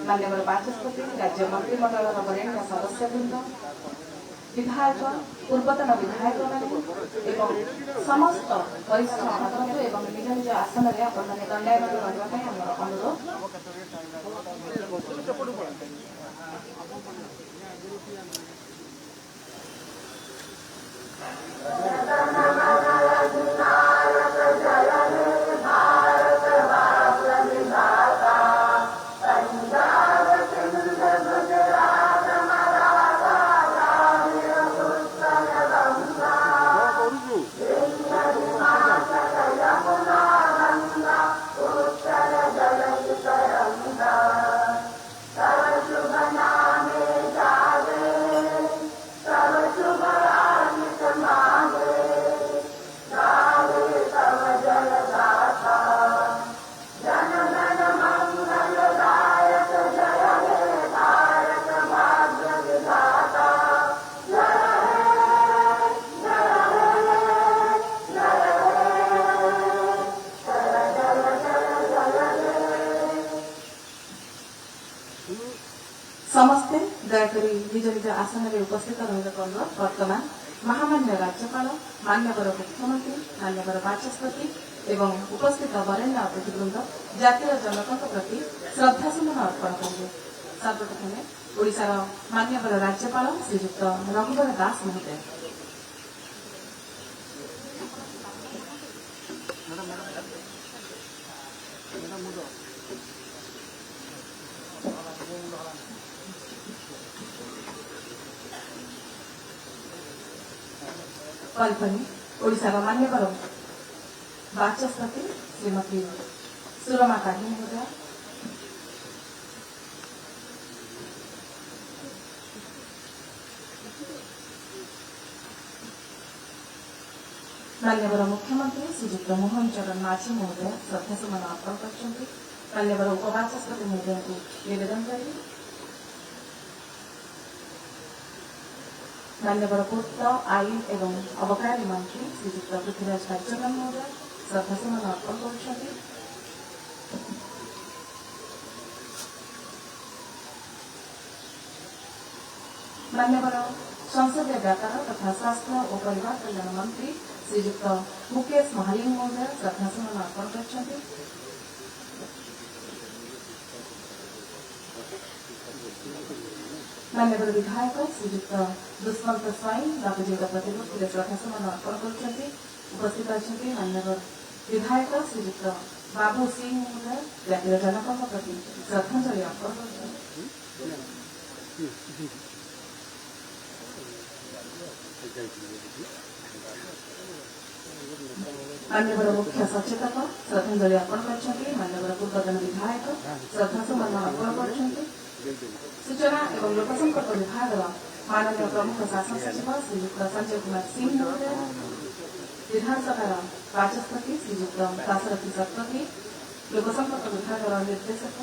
माननीय बाचस्पति राज्य मंत्रिमंडल वरेण्य सदस्यवृंद विधायक पूर्वतन विधायक एवं समस्त वरिष्ठ महाबंधु एवं निज निज आसन में आपने दंडायमान रहा अनुरोध। समस्ते दयाकोरी निज निज आसन में उपस्थित रहा। वर्तमान महामान्य राज्यपाल मान्यवर मुख्यमंत्री मान्यवर बाचस्पति एवं उपस्थित वरेण्य अतिथिवृंद जातीय जनकों प्रति श्रद्धासुमन अर्पण करेंगे। सर्वप्रथम ओडिशार मान्यवर राज्यपाल श्रीयुक्त रघुवर दास महोदय। ओडिशार मान्यवर बाचस्पति श्रीमती सुरमा काढ़ी महोदया। मान्यवर मुख्यमंत्री श्रीयुक्त मोहन चरण माझी महोदय श्रद्धासुमन अर्पण कर। मान्यवर उपबाचस्पति महोदय को निवेदन करेंगे। मान्यवर पूर्त आईन एवं अबकारी मंत्री श्रीयुक्त पृथ्वीराज कार्यक्रम महोदय श्रद्धासुमन अर्पण कर। मान्यवर संसदीय व्यापार तथा स्वास्थ्य और परिवार कल्याण मंत्री श्रीयुक्त मुकेश महालिंग महोदय श्रद्धासुमन अर्पण कर। मान्यवर विधायक श्रीयुक्त दुष्मंत स्वाई बाबूजी प्रतिमूर्ति श्रद्धासुमन अर्पण कर। उपस्थित अच्छे मान्यवर विधायक श्रीयुक्त बाबू सिंह महोदय जातीय जनकों प्रति श्रद्धांजलि अर्पण कर। मान्यवर मुख्य सचेतक श्रद्धांजलि अर्पण कर। मान्यवर पूर्वतन विधायक श्रद्धासुमन अर्पण कर। सूचना एवं लोकसंपर्क विभाग माननीय प्रमुख शासन सचिव श्रीयुक्त संजय कुमार सिंह महोदय, विधानसभा बाचस्पति श्रीयुक्त दाशरथी शतपथी, लोकसंपर्क विभाग निर्देशक